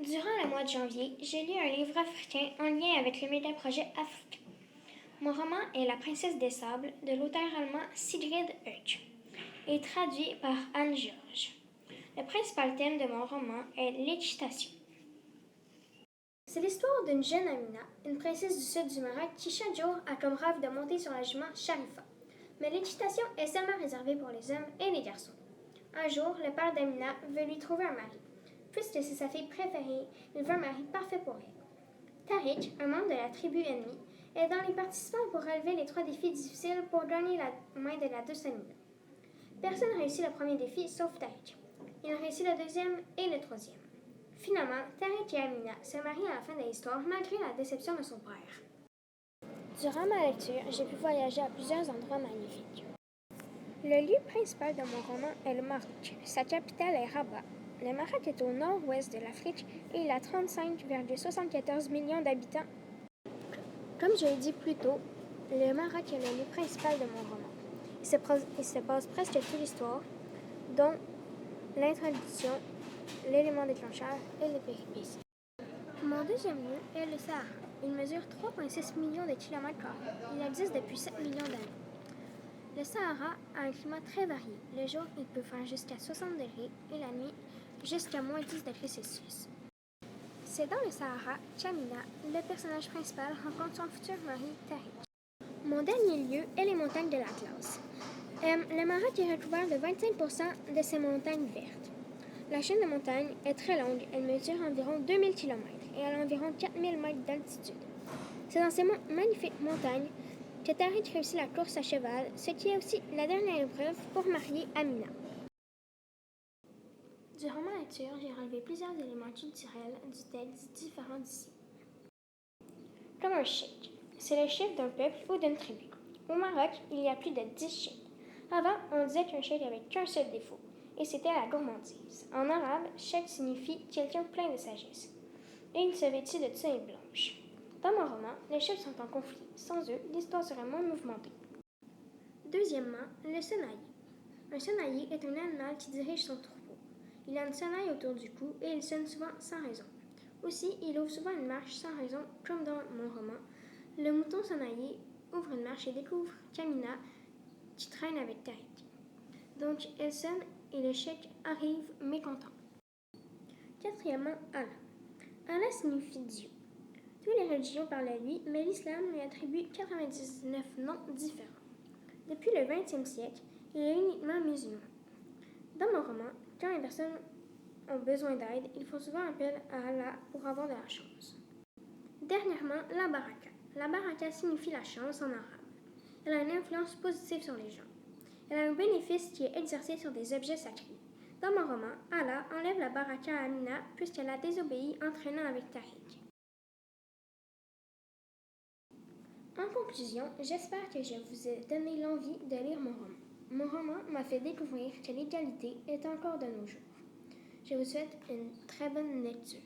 Durant le mois de janvier, j'ai lu un livre africain en lien avec le méga-projet africain. Mon roman est La princesse des sables de l'auteur allemand Sigrid Huch et traduit par Anne Georges. Le principal thème de mon roman est l'équitation. C'est l'histoire d'une jeune Amina, une princesse du sud du Maroc qui chaque jour a comme rêve de monter sur la jument Sharifa. Mais l'équitation est seulement réservée pour les hommes et les garçons. Un jour, le père d'Amina veut lui trouver un mari. Puisque c'est sa fille préférée, il veut un mari parfait pour elle. Tariq, un membre de la tribu ennemie, est dans les participants pour relever les 3 défis difficiles pour gagner la main de la douce Amina. Personne ne réussit le premier défi sauf Tariq. Il réussit le deuxième et le troisième. Finalement, Tariq et Amina se marient à la fin de l'histoire malgré la déception de son père. Durant ma lecture, j'ai pu voyager à plusieurs endroits magnifiques. Le lieu principal de mon roman est le Maroc. Sa capitale est Rabat. Le Maroc est au nord-ouest de l'Afrique et il a 35,74 millions d'habitants. Comme je l'ai dit plus tôt, le Maroc est le lieu principal de mon roman. Il se passe presque toute l'histoire, dont l'introduction, l'élément déclencheur et les péripéties. Mon deuxième lieu est le Sahara. Il mesure 3,6 millions de kilomètres carrés. Il existe depuis 7 millions d'années. Le Sahara a un climat très varié. Le jour, il peut faire jusqu'à 60 degrés et la nuit, jusqu'à moins 10 degrés Celsius. C'est dans le Sahara qu'Amina, le personnage principal, rencontre son futur mari, Tariq. Mon dernier lieu est les montagnes de l'Atlas. Le Maroc est recouvert de 25% de ces montagnes vertes. La chaîne de montagnes est très longue. Elle mesure environ 2000 km et elle a environ 4000 mètres d'altitude. C'est dans ces magnifiques montagnes que Tariq réussit la course à cheval, ce qui est aussi la dernière épreuve pour marier Amina. Durant ma lecture, j'ai relevé plusieurs éléments culturels du texte différents d'ici. Comme un sheikh, c'est le chef d'un peuple ou d'une tribu. Au Maroc, il y a plus de 10 cheikhs. Avant, on disait qu'un cheikh avait qu'un seul défaut, et c'était la gourmandise. En arabe, sheikh signifie quelqu'un plein de sagesse, et il se vêtit de tunique blanche. Dans mon roman, les chefs sont en conflit. Sans eux, l'histoire serait moins mouvementée. Deuxièmement, le sonnailler. Un sonnailler est un animal qui dirige son troupeau. Il a une sonnaille autour du cou et il sonne souvent sans raison. Aussi, il ouvre souvent une marche sans raison, comme dans mon roman. Le mouton sonnailler ouvre une marche et découvre Kamina qui traîne avec Tariq. Donc, elle sonne et le cheikh arrive mécontent. Quatrièmement, Allah. Allah signifie Dieu. Toutes les religions parlent à lui, mais l'islam lui attribue 99 noms différents. Depuis le 20e siècle, il est uniquement musulman. Dans mon roman, quand les personnes ont besoin d'aide, ils font souvent appel à Allah pour avoir de la chance. Dernièrement, la baraka. La baraka signifie la chance en arabe. Elle a une influence positive sur les gens. Elle a un bénéfice qui est exercé sur des objets sacrés. Dans mon roman, Allah enlève la baraka à Amina puisqu'elle a désobéi en traînant avec Tariq. En conclusion, j'espère que je vous ai donné l'envie de lire mon roman. Mon roman m'a fait découvrir que l'égalité est encore de nos jours. Je vous souhaite une très bonne lecture.